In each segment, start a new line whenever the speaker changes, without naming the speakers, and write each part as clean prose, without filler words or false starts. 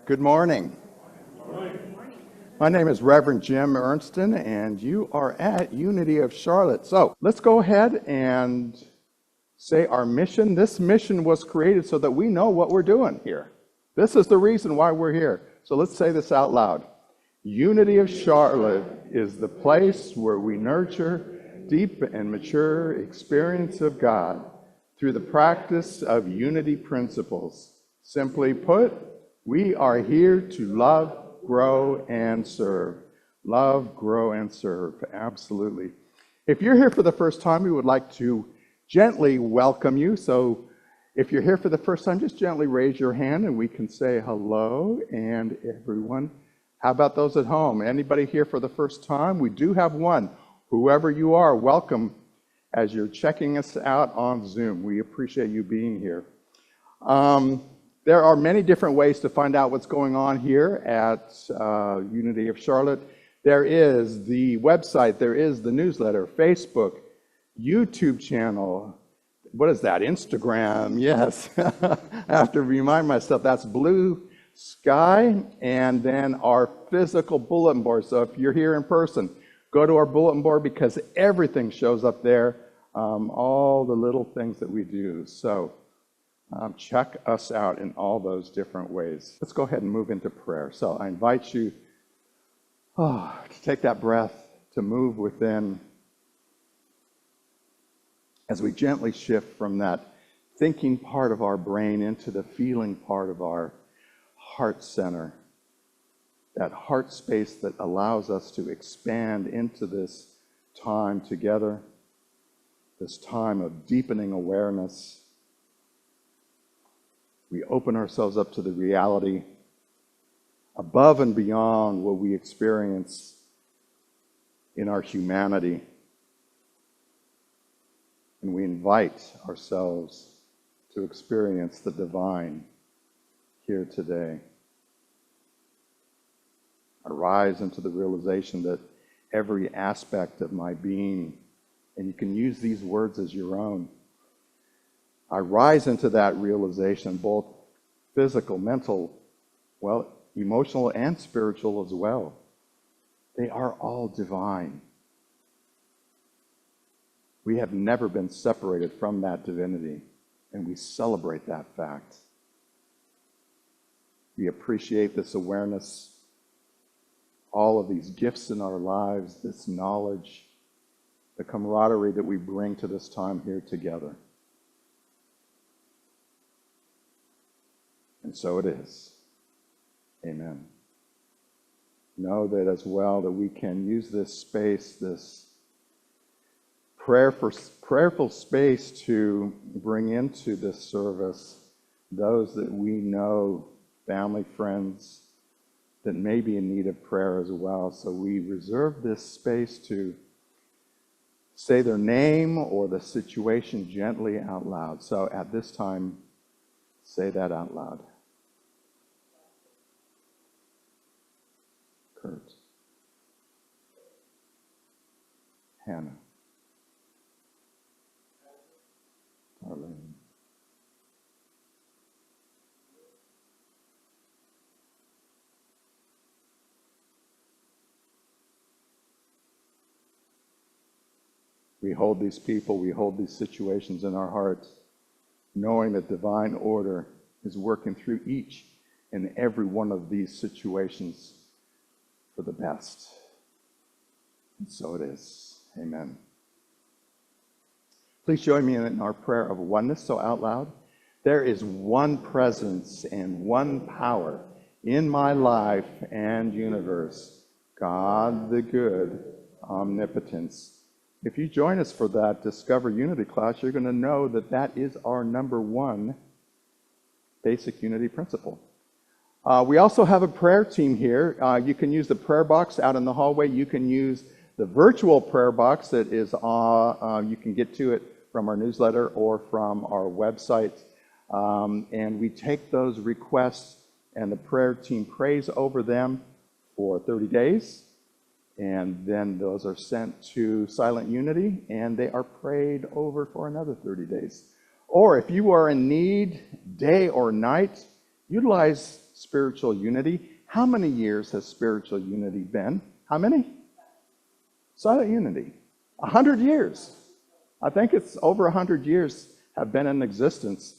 Good morning. My name is Reverend Jim Ernston, and you are at Unity of Charlotte. So let's go ahead and say our mission. This mission was created so that we know what we're doing here. This is the reason why we're here. So let's say this out loud. Unity of Charlotte is the place where we nurture deep and mature experience of God through the practice of unity principles. Simply put, we are here to love, grow, and serve. Love, grow, and serve. Absolutely. If you're here for the first time, we would like to gently welcome you. So if you're here for the first time, just gently raise your hand and we can say hello. And everyone, how about those at home? Anybody here for the first time? We do have one. Whoever you are, welcome as you're checking us out on Zoom. We appreciate you being here. There are many different ways to find out what's going on here at Unity of Charlotte. There is the website, there is the newsletter, Facebook, YouTube channel. What is that? Instagram, yes. I have to remind myself, that's Blue Sky, and then our physical bulletin board. So if you're here in person, go to our bulletin board because everything shows up there, all the little things that we do. So check us out in all those different ways. Let's go ahead and move into prayer. So I invite you to take that breath, to move within as we gently shift from that thinking part of our brain into the feeling part of our heart center. That heart space that allows us to expand into this time together, this time of deepening awareness. We open ourselves up to the reality above and beyond what we experience in our humanity. And we invite ourselves to experience the divine here today. I rise into the realization that every aspect of my being, and you can use these words as your own, I rise into that realization, both physical, mental, emotional, and spiritual as well. They are all divine. We have never been separated from that divinity, and we celebrate that fact. We appreciate this awareness, all of these gifts in our lives, this knowledge, the camaraderie that we bring to this time here together. And so it is. Amen. Know that as well that we can use this space, this prayerful space to bring into this service those that we know, family, friends, that may be in need of prayer as well. So we reserve this space to say their name or the situation gently out loud. So at this time, say that out loud. Kurt. Hannah. Arlene. We hold these people, we hold these situations in our hearts, knowing that divine order is working through each and every one of these situations for the best. And so it is. Amen. Please join me in our prayer of oneness. So out loud. There is one presence and one power in my life and universe. God the good, omnipotence. If you join us for that Discover Unity class, you're going to know that that is our number one basic unity principle. We also have a prayer team here. You can use the prayer box out in the hallway. You can use the virtual prayer box that is you can get to it from our newsletter or from our website. And we take those requests and the prayer team prays over them for 30 days. And then those are sent to Silent Unity and they are prayed over for another 30 days. Or if you are in need, day or night, utilize spiritual unity. How many years has spiritual unity been? How many? Silent unity. 100 years. I think it's over 100 years have been in existence.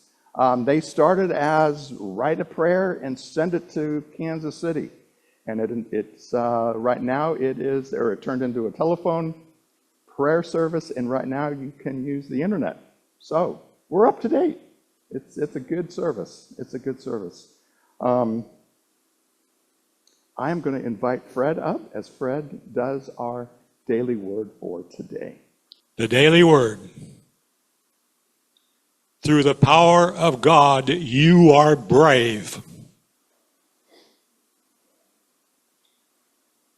They started as write a prayer and send it to Kansas City. And it's right now it turned into a telephone prayer service, and right now you can use the internet. So we're up to date. It's a good service. It's a good service. I am going to invite Fred up as Fred does our daily word for today.
The daily word. Through the power of God, you are brave.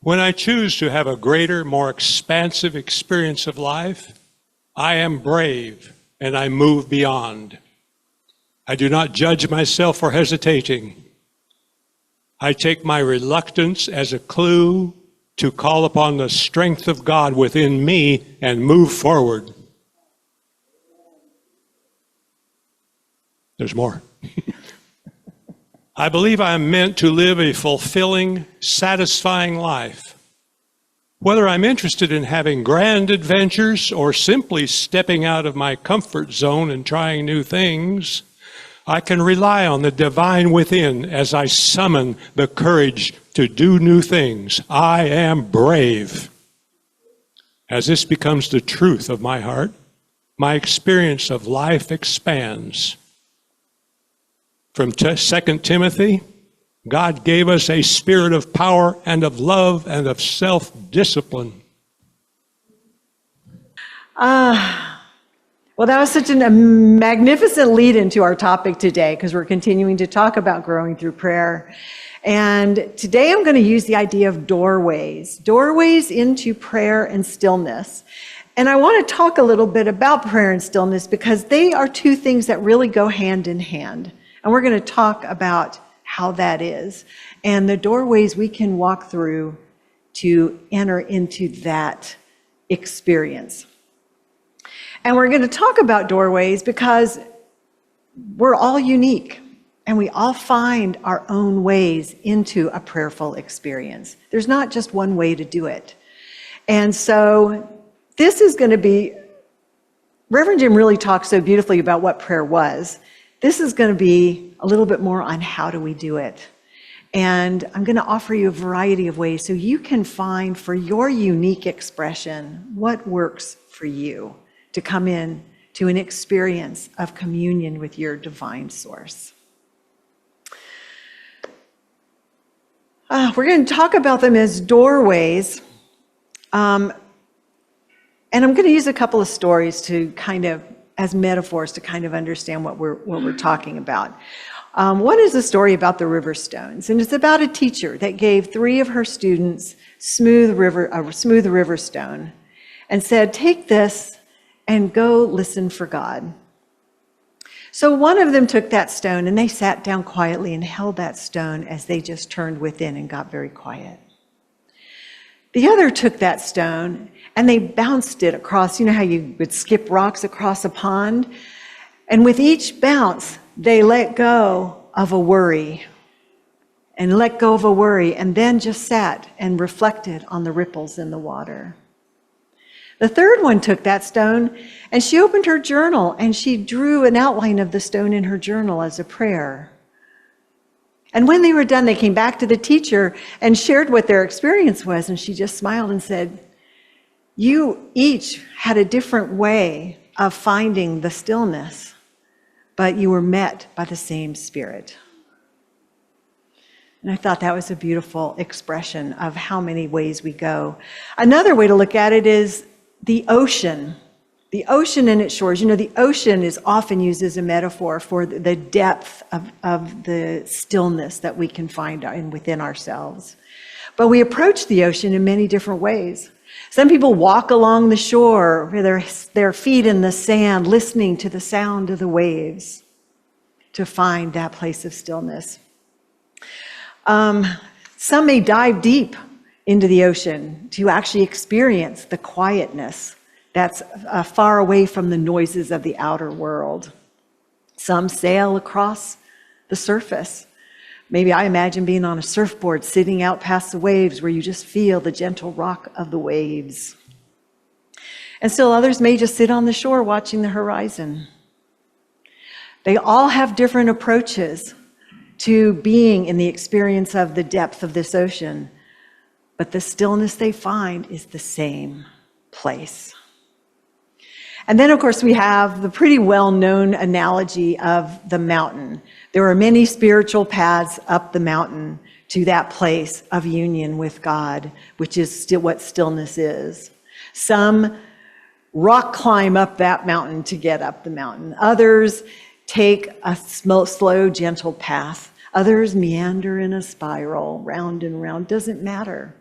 When I choose to have a greater, more expansive experience of life, I am brave and I move beyond. I do not judge myself for hesitating. I take my reluctance as a clue to call upon the strength of God within me and move forward. There's more. I believe I am meant to live a fulfilling, satisfying life. Whether I'm interested in having grand adventures or simply stepping out of my comfort zone and trying new things, I can rely on the divine within as I summon the courage to do new things. I am brave. As this becomes the truth of my heart, my experience of life expands. From 2 Timothy, God gave us a spirit of power and of love and of self-discipline.
Well, that was such a magnificent lead into our topic today, because we're continuing to talk about growing through prayer. And today I'm going to use the idea of doorways into prayer and stillness. And I want to talk a little bit about prayer and stillness because they are two things that really go hand in hand. And we're going to talk about how that is and the doorways we can walk through to enter into that experience. And we're going to talk about doorways because we're all unique and we all find our own ways into a prayerful experience. There's not just one way to do it. And so this is going to be, Reverend Jim really talked so beautifully about what prayer was. This is going to be a little bit more on how do we do it. And I'm going to offer you a variety of ways so you can find for your unique expression what works for you to come in to an experience of communion with your divine source. We're going to talk about them as doorways. And I'm going to use a couple of stories to kind of as metaphors to kind of understand what we're talking about. One is a story about the river stones, and it's about a teacher that gave 3 of her students a smooth river stone and said, take this and go listen for God. So one of them took that stone and they sat down quietly and held that stone as they just turned within and got very quiet. The other took that stone and they bounced it across, you know how you would skip rocks across a pond? And with each bounce, they let go of a worry and then just sat and reflected on the ripples in the water. The third one took that stone and she opened her journal and she drew an outline of the stone in her journal as a prayer. And when they were done, they came back to the teacher and shared what their experience was. And she just smiled and said, you each had a different way of finding the stillness, but you were met by the same spirit. And I thought that was a beautiful expression of how many ways we go. Another way to look at it is the ocean. The ocean and its shores. You know, the ocean is often used as a metaphor for the depth of the stillness that we can find within ourselves. But we approach the ocean in many different ways. Some people walk along the shore with their feet in the sand, listening to the sound of the waves to find that place of stillness. Some may dive deep into the ocean to actually experience the quietness that's far away from the noises of the outer world. Some sail across the surface. Maybe I imagine being on a surfboard, sitting out past the waves where you just feel the gentle rock of the waves. And still others may just sit on the shore watching the horizon. They all have different approaches to being in the experience of the depth of this ocean, but the stillness they find is the same place. And then, of course, we have the pretty well-known analogy of the mountain. There are many spiritual paths up the mountain to that place of union with God, which is still what stillness is. Some rock climb up that mountain to get up the mountain. Others take a slow, gentle path. Others meander in a spiral, round and round. Doesn't matter.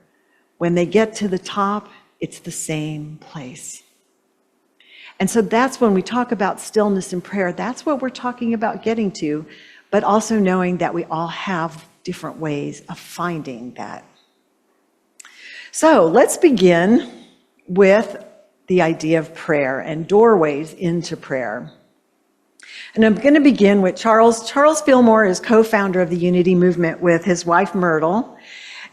When they get to the top, it's the same place. And so that's when we talk about stillness and prayer, that's what we're talking about getting to, but also knowing that we all have different ways of finding that. So let's begin with the idea of prayer and doorways into prayer. And I'm going to begin with Charles. Charles Fillmore is co-founder of the Unity Movement with his wife Myrtle,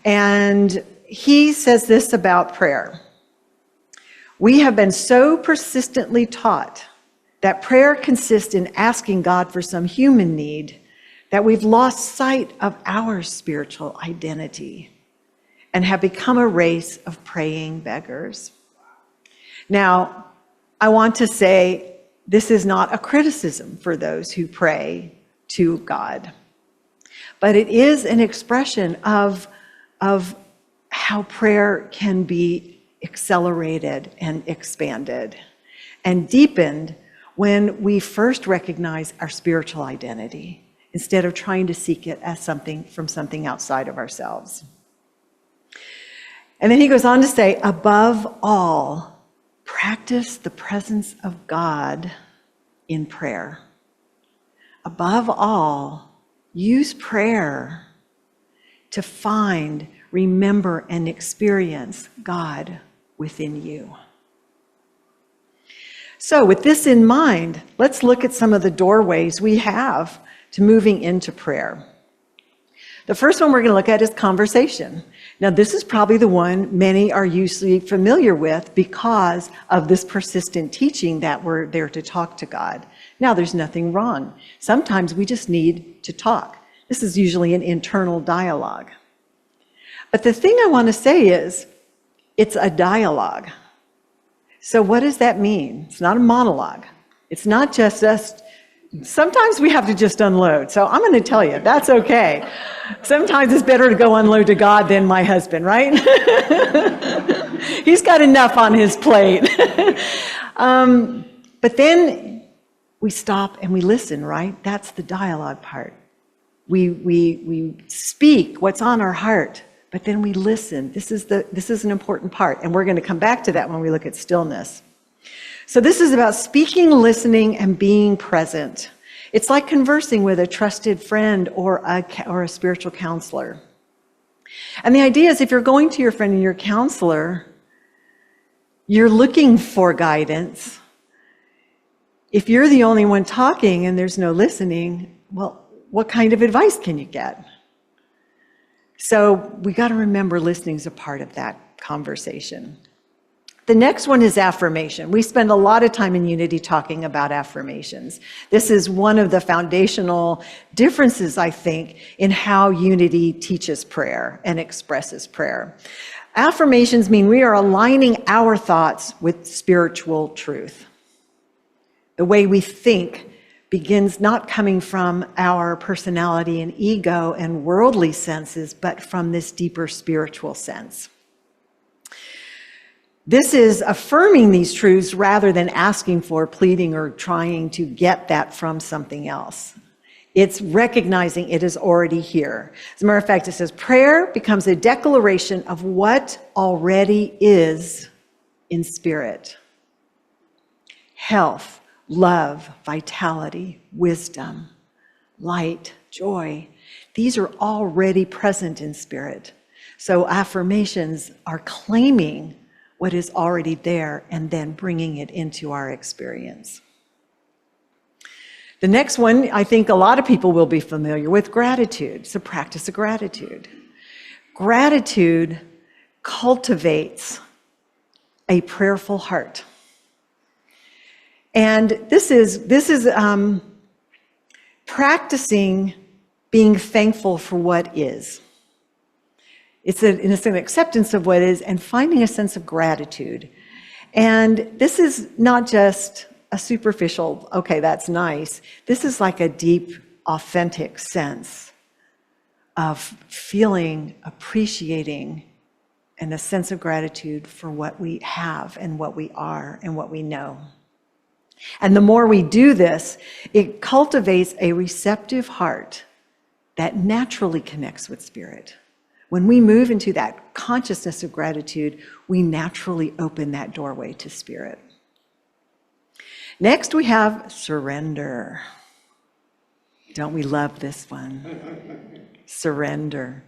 and he says this about prayer. We have been so persistently taught that prayer consists in asking God for some human need that we've lost sight of our spiritual identity and have become a race of praying beggars. Now, I want to say this is not a criticism for those who pray to God, but it is an expression of how prayer can be accelerated and expanded and deepened when we first recognize our spiritual identity instead of trying to seek it as something from something outside of ourselves. And then he goes on to say, above all, practice the presence of God in prayer. Above all, use prayer to find, remember, and experience God within you. So with this in mind, let's look at some of the doorways we have to moving into prayer. The first one we're going to look at is conversation. Now, this is probably the one many are usually familiar with because of this persistent teaching that we're there to talk to God. Now, there's nothing wrong. Sometimes we just need to talk. This is usually an internal dialogue. But the thing I want to say is, it's a dialogue. So what does that mean? It's not a monologue. It's not just us. Sometimes we have to just unload. So I'm going to tell you, that's okay. Sometimes it's better to go unload to God than my husband, right? He's got enough on his plate. But then we stop and we listen, right? That's the dialogue part. We speak what's on our heart, but then we listen. This is an important part, and we're going to come back to that when we look at stillness. So this is about speaking, listening, and being present. It's like conversing with a trusted friend or a spiritual counselor. And the idea is if you're going to your friend and your counselor, you're looking for guidance. If you're the only one talking and there's no listening, well, what kind of advice can you get? So we got to remember listening is a part of that conversation. The next one is affirmation. We spend a lot of time in Unity talking about affirmations. This is one of the foundational differences, I think, in how Unity teaches prayer and expresses prayer. Affirmations mean we are aligning our thoughts with spiritual truth. The way we think begins not coming from our personality and ego and worldly senses, but from this deeper spiritual sense. This is affirming these truths rather than asking for, pleading, or trying to get that from something else. It's recognizing it is already here. As a matter of fact, it says prayer becomes a declaration of what already is in spirit. Health, love, vitality, wisdom, light, joy. These are already present in spirit. So affirmations are claiming what is already there and then bringing it into our experience. The next one, I think a lot of people will be familiar with, gratitude. It's a practice of gratitude. Gratitude cultivates a prayerful heart. And this is practicing being thankful for what is. It's an acceptance of what is and finding a sense of gratitude. And this is not just a superficial, okay, that's nice. This is like a deep, authentic sense of feeling, appreciating, and a sense of gratitude for what we have and what we are and what we know. And the more we do this, it cultivates a receptive heart that naturally connects with spirit. When we move into that consciousness of gratitude, we naturally open that doorway to spirit. Next, we have surrender. Don't we love this one? Surrender.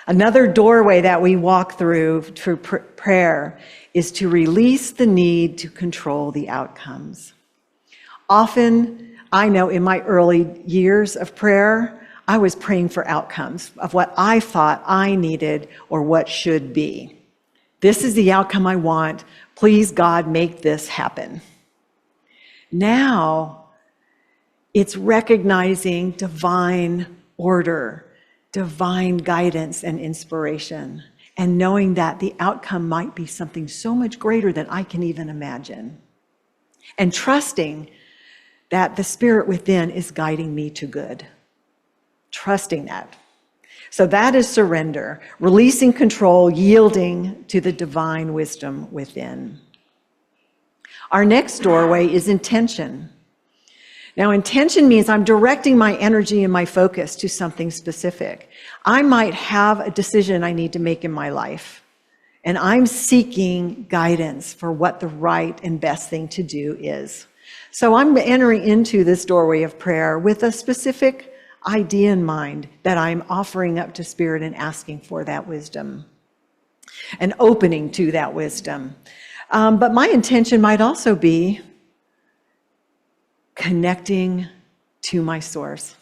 Another doorway that we walk through prayer is to release the need to control the outcomes. Often, I know in my early years of prayer, I was praying for outcomes of what I thought I needed or what should be. This is the outcome I want. Please, God, make this happen. Now, it's recognizing divine order, divine guidance and inspiration, and knowing that the outcome might be something so much greater than I can even imagine. And trusting that the spirit within is guiding me to good. Trusting that. So that is surrender, releasing control, yielding to the divine wisdom within. Our next doorway is intention. Now, intention means I'm directing my energy and my focus to something specific. I might have a decision I need to make in my life, and I'm seeking guidance for what the right and best thing to do is. So I'm entering into this doorway of prayer with a specific idea in mind that I'm offering up to Spirit and asking for that wisdom and opening to that wisdom. But my intention might also be connecting to my source.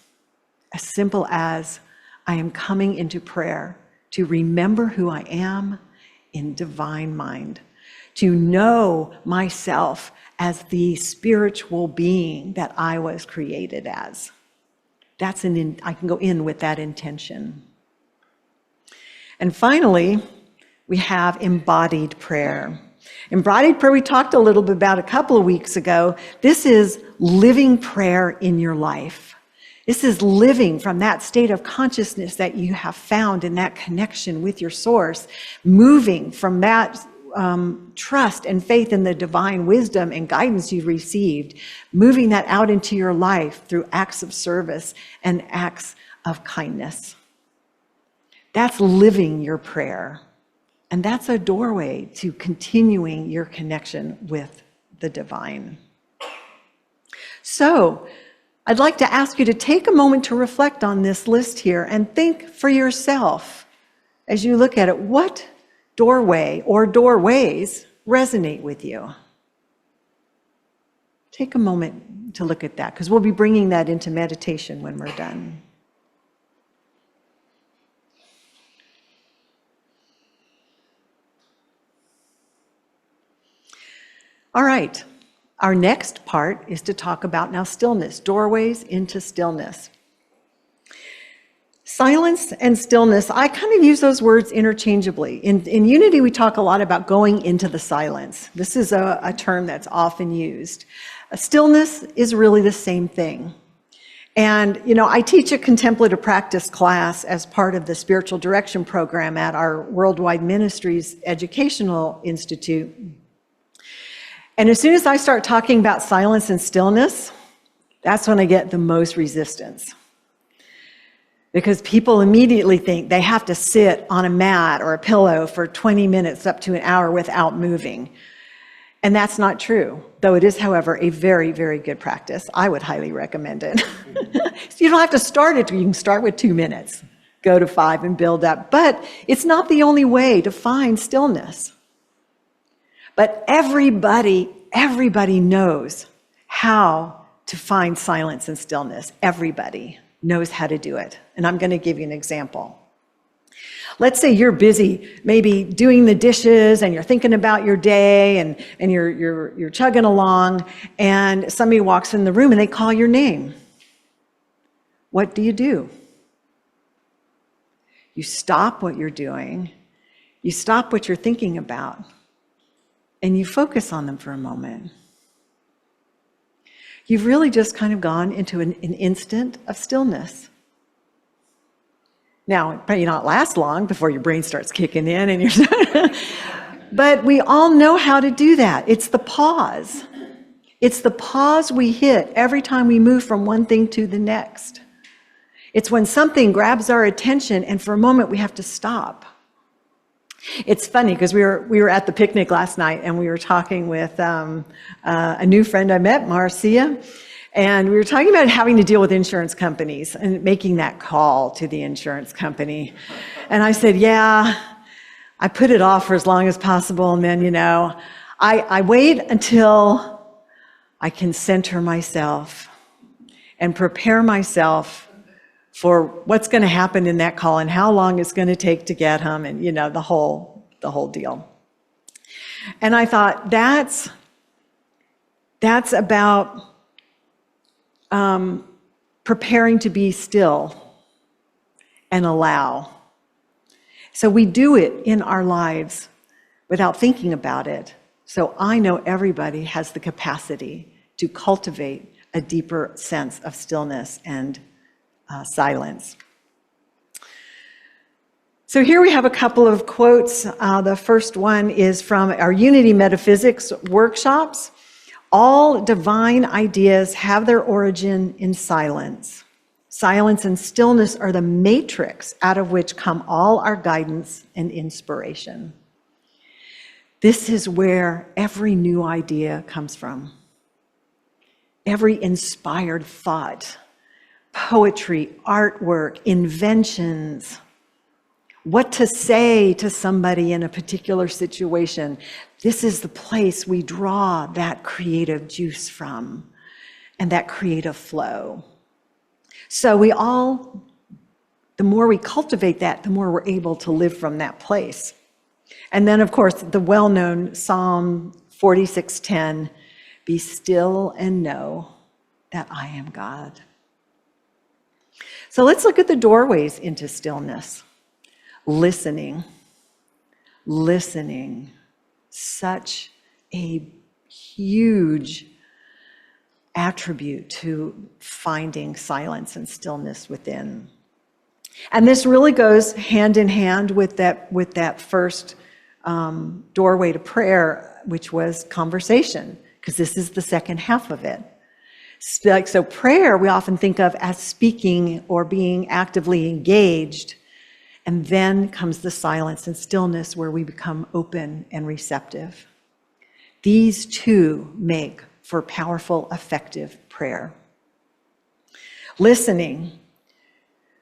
As simple as I am coming into prayer to remember who I am in divine mind, to know myself as the spiritual being that I was created as. I can go in with that intention. And finally, we have embodied prayer. Embodied prayer, we talked a little bit about a couple of weeks ago. This is living prayer in your life. This is living from that state of consciousness that you have found in that connection with your source, moving from that trust and faith in the divine wisdom and guidance you've received, moving that out into your life through acts of service and acts of kindness. That's living your prayer. And that's a doorway to continuing your connection with the divine. So, I'd like to ask you to take a moment to reflect on this list here and think for yourself as you look at it, what doorway or doorways resonate with you? Take a moment to look at that, because we'll be bringing that into meditation when we're done. All right, our next part is to talk about now stillness, doorways into stillness. Silence and stillness, I kind of use those words interchangeably. In Unity, we talk a lot about going into the silence. This is a term that's often used. Stillness is really the same thing. And, I teach a contemplative practice class as part of the spiritual direction program at our Worldwide Ministries Educational Institute. And as soon as I start talking about silence and stillness, that's when I get the most resistance. Because people immediately think they have to sit on a mat or a pillow for 20 minutes up to an hour without moving. And that's not true, though it is, however, a very, very good practice. I would highly recommend it. So you don't have to start it, you can start with 2 minutes, go to 5 and build up. But it's not the only way to find stillness. But everybody knows how to find silence and stillness. Everybody knows how to do it. And I'm going to give you an example. Let's say you're busy maybe doing the dishes and you're thinking about your day and you're chugging along, and somebody walks in the room and they call your name. What do? You stop what you're doing, you stop what you're thinking about, and you focus on them for a moment. You've really just kind of gone into an instant of stillness. Now, it may not last long before your brain starts kicking in and you're but we all know how to do that. It's the pause. It's the pause we hit every time we move from one thing to the next. It's when something grabs our attention and for a moment we have to stop. It's funny because we were at the picnic last night and we were talking with a new friend I met, Marcia, and we were talking about having to deal with insurance companies and making that call to the insurance company. And I said, yeah, I put it off for as long as possible, and then, I wait until I can center myself and prepare myself for what's going to happen in that call and how long it's going to take to get him, and the whole deal. And I thought that's about preparing to be still and allow. So we do it in our lives without thinking about it. So I know everybody has the capacity to cultivate a deeper sense of stillness and silence. So here we have a couple of quotes. The first one is from our Unity Metaphysics workshops. All divine ideas have their origin in silence. Silence and stillness are the matrix out of which come all our guidance and inspiration. This is where every new idea comes from. Every inspired thought, poetry, artwork, inventions, what to say to somebody in a particular situation. This is the place we draw that creative juice from and that creative flow. So the more we cultivate that, the more we're able to live from that place. And then, of course, the well-known Psalm 46:10, be still and know that I am God. So let's look at the doorways into stillness. Listening, such a huge attribute to finding silence and stillness within. And this really goes hand in hand with that first doorway to prayer, which was conversation, because this is the second half of it. So prayer we often think of as speaking or being actively engaged. And then comes the silence and stillness where we become open and receptive. These two make for powerful, effective prayer. Listening.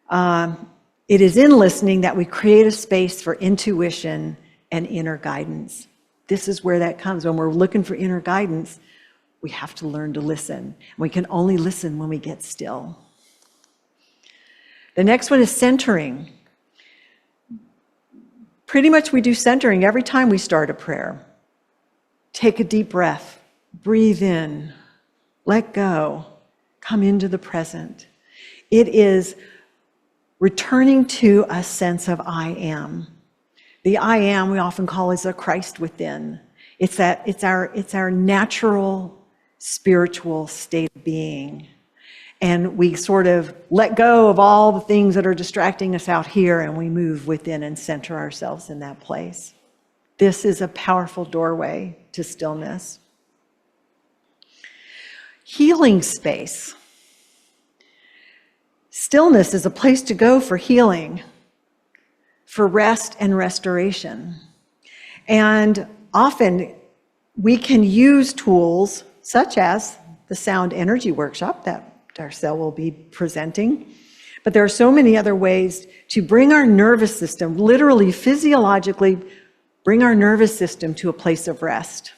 It is in listening that we create a space for intuition and inner guidance. This is where that comes. When we're looking for inner guidance, we have to learn to listen. We can only listen when we get still. The next one is centering. Pretty much we do centering every time we start a prayer. Take a deep breath, breathe in, let go, come into the present. It is returning to a sense of I am. The I am we often call is a Christ within. It's our natural spiritual state of being. And we sort of let go of all the things that are distracting us out here, and we move within and center ourselves in that place. This is a powerful doorway to stillness. Healing space. Stillness is a place to go for healing, for rest and restoration. And often we can use tools such as the sound energy workshop that Darcel will be presenting. But there are so many other ways to bring our nervous system, literally, physiologically, bring our nervous system to a place of rest.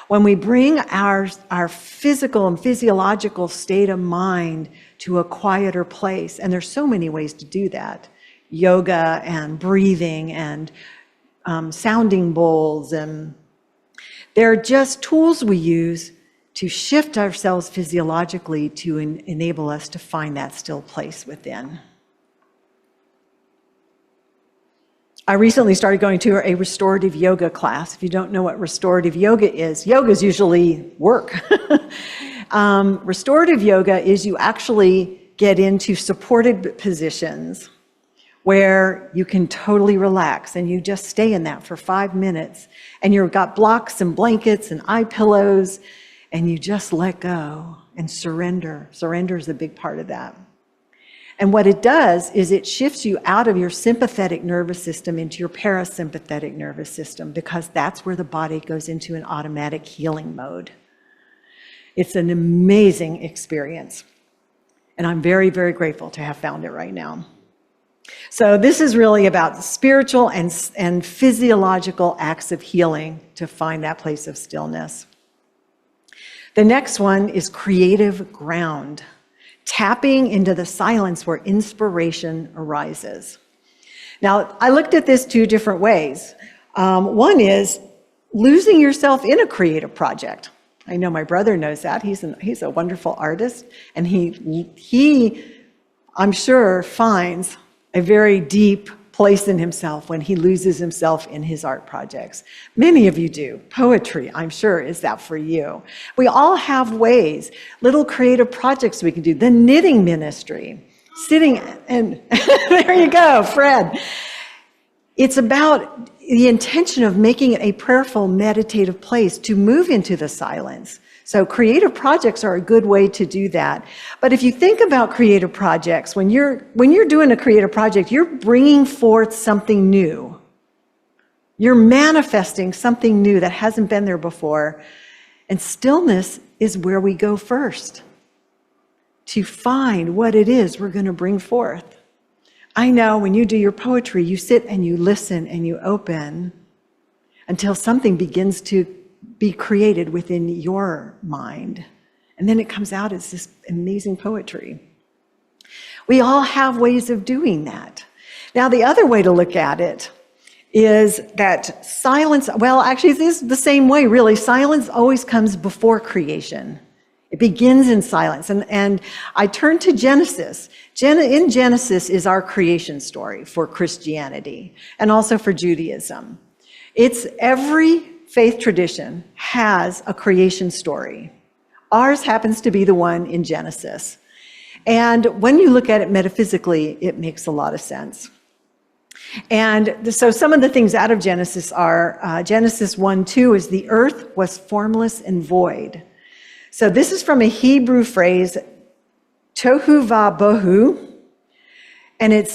When we bring our physical and physiological state of mind to a quieter place, and there's so many ways to do that, yoga and breathing and sounding bowls, and they're just tools we use to shift ourselves physiologically to enable us to find that still place within. I recently started going to a restorative yoga class. If you don't know what restorative yoga is usually work. Restorative yoga is you actually get into supported positions where you can totally relax and you just stay in that for 5 minutes, and you've got blocks and blankets and eye pillows, and you just let go and surrender. Surrender is a big part of that. And what it does is it shifts you out of your sympathetic nervous system into your parasympathetic nervous system, because that's where the body goes into an automatic healing mode. It's an amazing experience. And I'm very, very grateful to have found it right now. So this is really about spiritual and physiological acts of healing to find that place of stillness. The next one is creative ground. Tapping into the silence where inspiration arises. Now, I looked at this 2 different ways. One is losing yourself in a creative project. I know my brother knows that. He's a wonderful artist, and he, I'm sure, finds a very deep place in himself when he loses himself in his art projects. Many of you do. Poetry, I'm sure, is that for you. We all have ways, little creative projects we can do. The knitting ministry, sitting and there you go, Fred. It's about the intention of making it a prayerful, meditative place to move into the silence. So creative projects are a good way to do that. But if you think about creative projects, when you're doing a creative project, you're bringing forth something new. You're manifesting something new that hasn't been there before. And stillness is where we go first to find what it is we're going to bring forth. I know when you do your poetry, you sit and you listen and you open until something begins to be created within your mind. And then it comes out as this amazing poetry. We all have ways of doing that. Now, the other way to look at it is that silence, well, actually, it is the same way, really. Silence always comes before creation. It begins in silence. And I turn to Genesis. In Genesis is our creation story for Christianity and also for Judaism. It's every faith tradition has a creation story. Ours happens to be the one in Genesis. And when you look at it metaphysically, it makes a lot of sense. And so some of the things out of Genesis are, Genesis 1:2 is the earth was formless and void. So this is from a Hebrew phrase, tohu vabohu, and it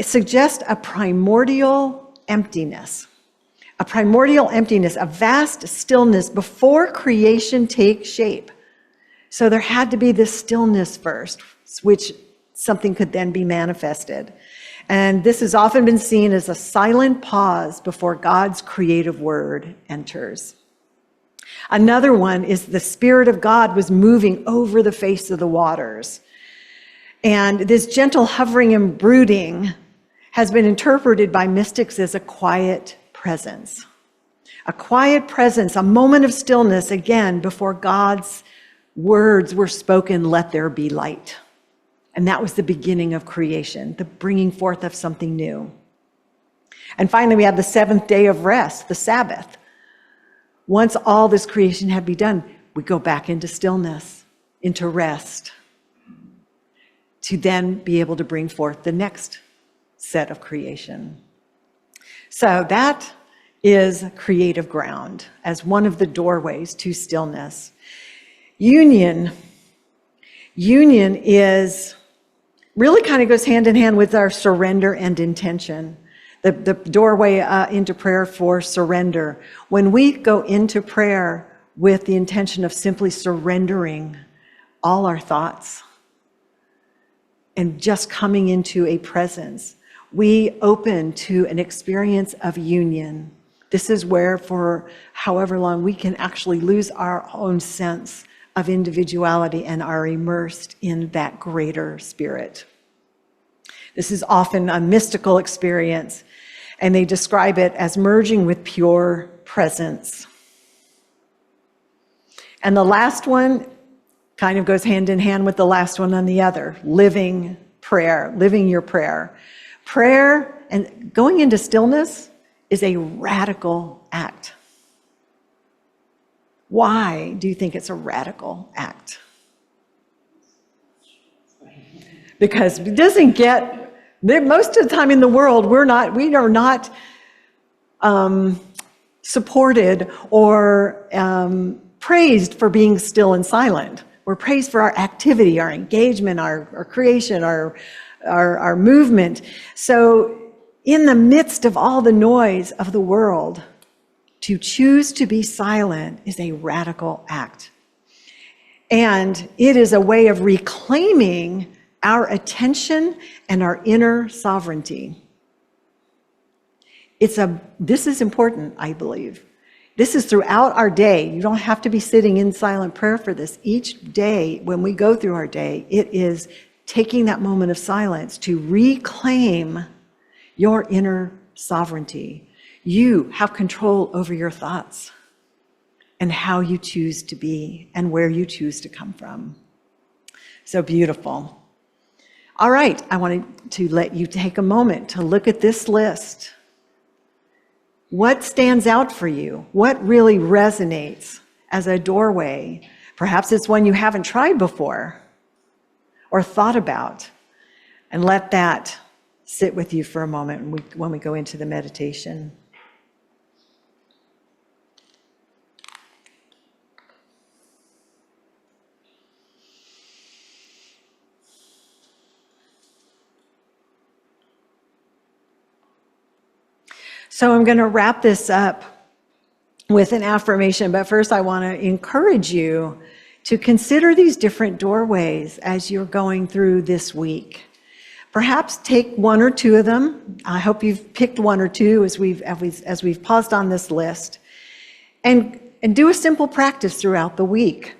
suggests a primordial emptiness. A primordial emptiness, a vast stillness before creation takes shape. So there had to be this stillness first, which something could then be manifested. And this has often been seen as a silent pause before God's creative word enters. Another one is the Spirit of God was moving over the face of the waters. And this gentle hovering and brooding has been interpreted by mystics as a quiet presence. A quiet presence, a moment of stillness, again, before God's words were spoken, let there be light. And that was the beginning of creation, the bringing forth of something new. And finally, we have the 7th day of rest, the Sabbath. Once all this creation had been done, we go back into stillness, into rest, to then be able to bring forth the next set of creation. So that is creative ground as one of the doorways to stillness. Union is really kind of goes hand in hand with our surrender and intention. The doorway into prayer for surrender. When we go into prayer with the intention of simply surrendering all our thoughts and just coming into a presence, we open to an experience of union. This is where, for however long, we can actually lose our own sense of individuality and are immersed in that greater spirit. This is often a mystical experience, and they describe it as merging with pure presence. And the last one kind of goes hand in hand with the last one on the other, living prayer, living your prayer. Prayer and going into stillness is a radical act. Why do you think it's a radical act? Because it doesn't get, most of the time in the world, we are not supported or praised for being still and silent. We're praised for our activity, our engagement, our creation, our movement. So in the midst of all the noise of the world, to choose to be silent is a radical act. And it is a way of reclaiming our attention and our inner sovereignty. This is important, I believe. This is throughout our day. You don't have to be sitting in silent prayer for this. Each day, when we go through our day, it is taking that moment of silence to reclaim your inner sovereignty. You have control over your thoughts and how you choose to be and where you choose to come from. So beautiful. All right, I wanted to let you take a moment to look at this list. What stands out for you? What really resonates as a doorway? Perhaps it's one you haven't tried before or thought about. And let that sit with you for a moment when we go into the meditation. So I'm going to wrap this up with an affirmation, but first I want to encourage you to consider these different doorways as you're going through this week. Perhaps take one or two of them. I hope you've picked one or two as we've paused on this list, and do a simple practice throughout the week.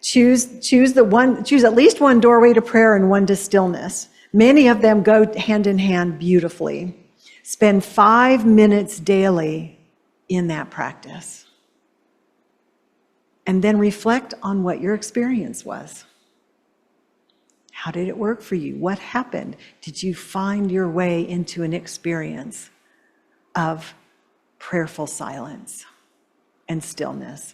Choose at least one doorway to prayer and one to stillness. Many of them go hand in hand beautifully. Spend 5 minutes daily in that practice. And then reflect on what your experience was. How did it work for you? What happened? Did you find your way into an experience of prayerful silence and stillness?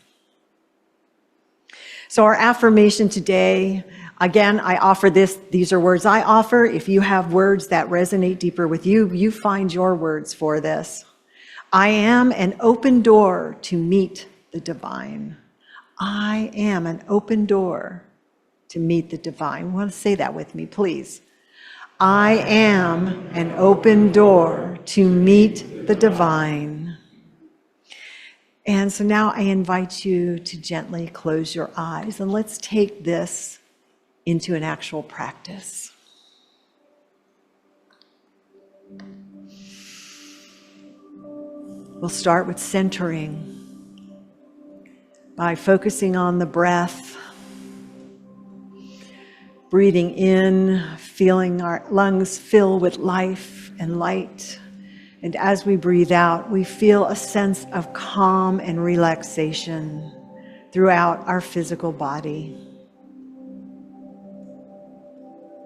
So our affirmation today, again, I offer this. These are words I offer. If you have words that resonate deeper with you, you find your words for this. I am an open door to meet the divine. I am an open door to meet the divine. You want to say that with me, please? I am an open door to meet the divine. And so now I invite you to gently close your eyes, and let's take this into an actual practice. We'll start with centering by focusing on the breath, breathing in, feeling our lungs fill with life and light. And as we breathe out, we feel a sense of calm and relaxation throughout our physical body.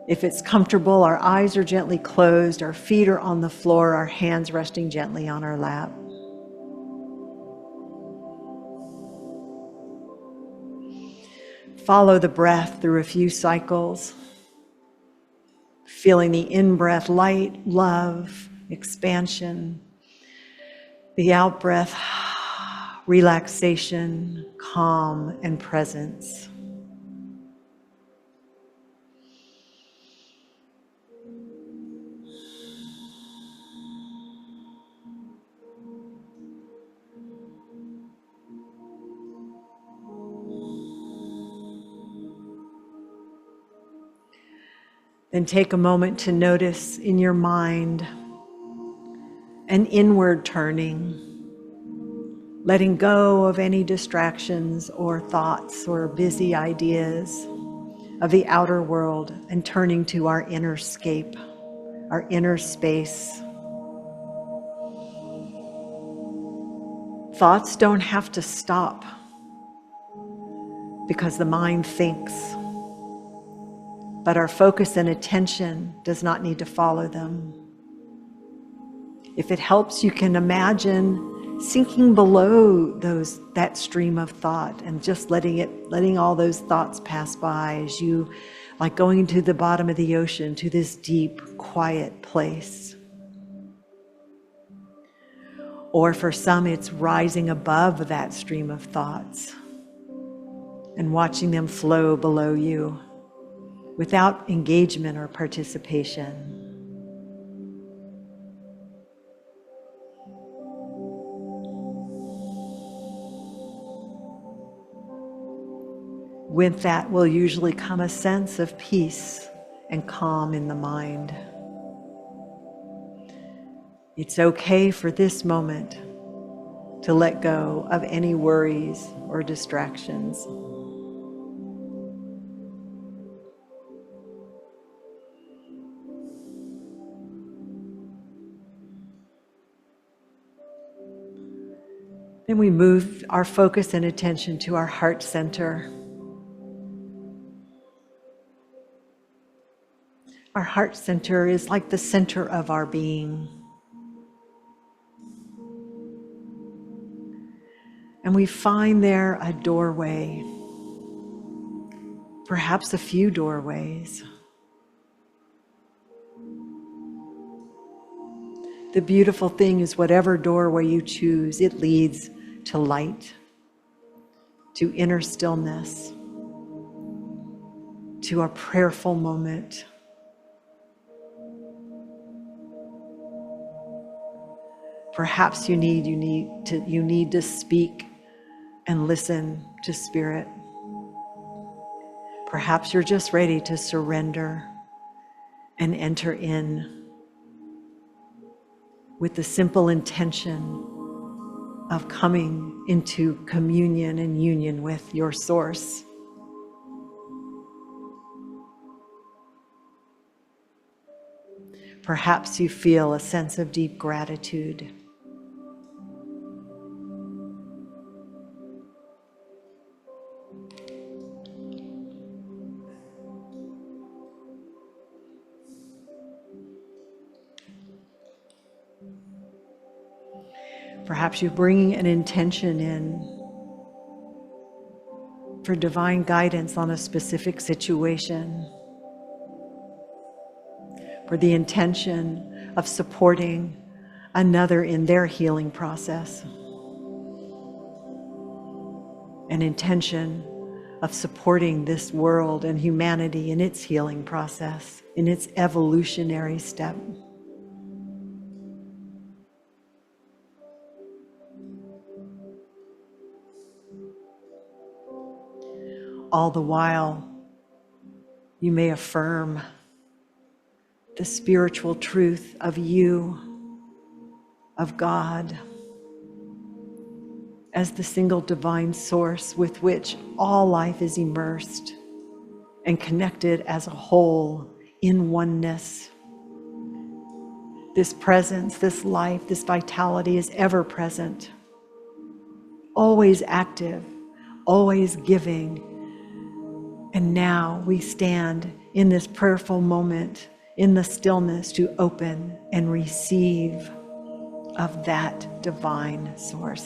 If it's comfortable, our eyes are gently closed, our feet are on the floor, our hands resting gently on our lap. Follow the breath through a few cycles, feeling the in-breath light, love, expansion, the out-breath, relaxation, calm, and presence. Then take a moment to notice in your mind an inward turning, letting go of any distractions or thoughts or busy ideas of the outer world and turning to our inner scape, our inner space. Thoughts don't have to stop because the mind thinks, but our focus and attention does not need to follow them. If it helps, you can imagine sinking below that stream of thought and just letting all those thoughts pass by as you, like going to the bottom of the ocean, to this deep, quiet place. Or for some, it's rising above that stream of thoughts and watching them flow below you without engagement or participation. With that will usually come a sense of peace and calm in the mind. It's okay for this moment to let go of any worries or distractions. Then we move our focus and attention to our heart center. Our heart center is like the center of our being. And we find there a doorway, perhaps a few doorways. The beautiful thing is whatever doorway you choose, it leads to light, to inner stillness, to a prayerful moment. Perhaps you need to speak and listen to Spirit. Perhaps you're just ready to surrender and enter in with the simple intention of coming into communion and union with your source. Perhaps you feel a sense of deep gratitude. Perhaps you're bringing an intention in for divine guidance on a specific situation, for the intention of supporting another in their healing process, an intention of supporting this world and humanity in its healing process, in its evolutionary step. All the while, you may affirm the spiritual truth of you, of God, as the single divine source with which all life is immersed and connected as a whole in oneness. This presence, this life, this vitality is ever present, always active, always giving. And now we stand in this prayerful moment in the stillness to open and receive of that divine source.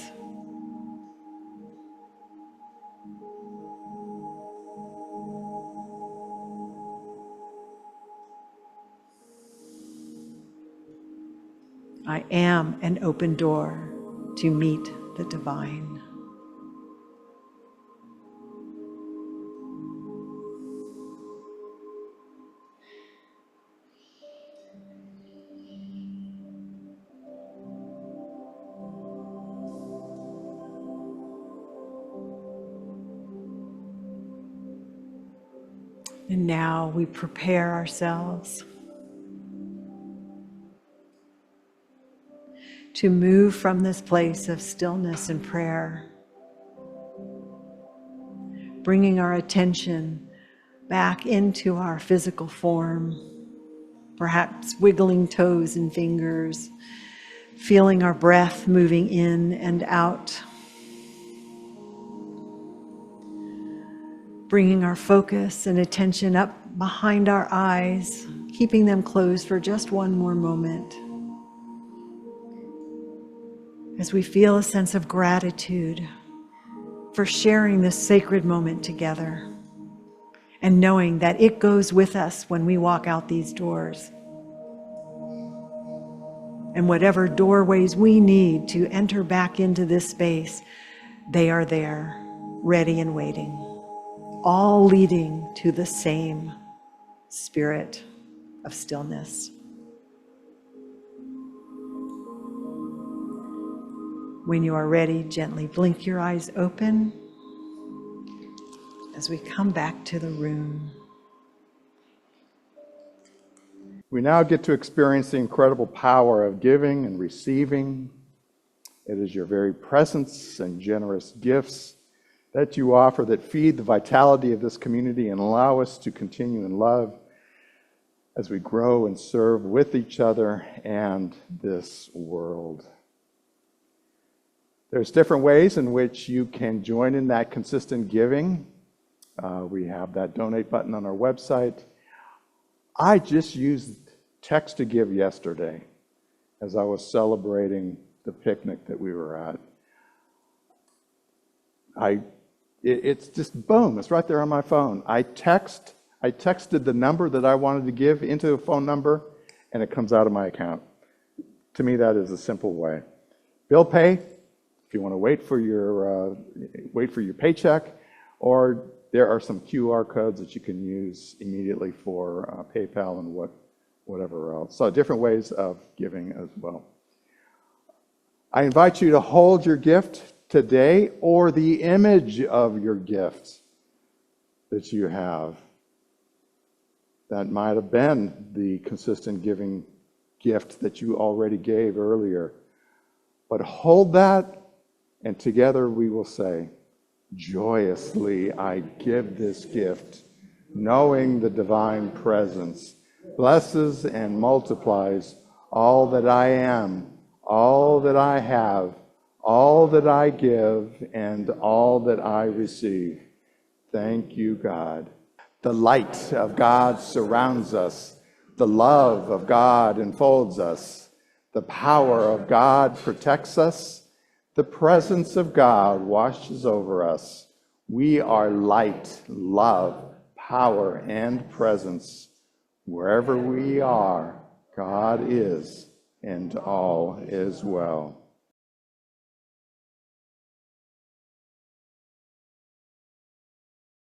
I am an open door to meet the divine. And now we prepare ourselves to move from this place of stillness and prayer, bringing our attention back into our physical form, perhaps wiggling toes and fingers, feeling our breath moving in and out, bringing our focus and attention up behind our eyes, keeping them closed for just one more moment, as we feel a sense of gratitude for sharing this sacred moment together, and knowing that it goes with us when we walk out these doors. And whatever doorways we need to enter back into this space, they are there, ready and waiting, all leading to the same spirit of stillness. When you are ready, gently blink your eyes open as we come back to the room.
We now get to experience the incredible power of giving and receiving. It is your very presence and generous gifts that you offer that feed the vitality of this community and allow us to continue in love as we grow and serve with each other and this world. There's different ways in which you can join in that consistent giving. We have that donate button on our website. I just used text to give yesterday as I was celebrating the picnic that we were at. It's just boom, it's right there on my phone. I texted the number that I wanted to give into a phone number, and it comes out of my account. To me, that is a simple way. Bill pay, if you want to wait for your paycheck, or there are some QR codes that you can use immediately for PayPal and whatever else. So different ways of giving as well. I invite you to hold your gift today, or the image of your gift that you have. That might have been the consistent giving gift that you already gave earlier. But hold that, and together we will say, joyously I give this gift, knowing the divine presence blesses and multiplies all that I am, all that I have, all that I give, and all that I receive. Thank you, God. The light of God surrounds us. The love of God enfolds us. The power of God protects us. The presence of God washes over us. We are light, love, power, and presence. Wherever we are, God is, and all is well.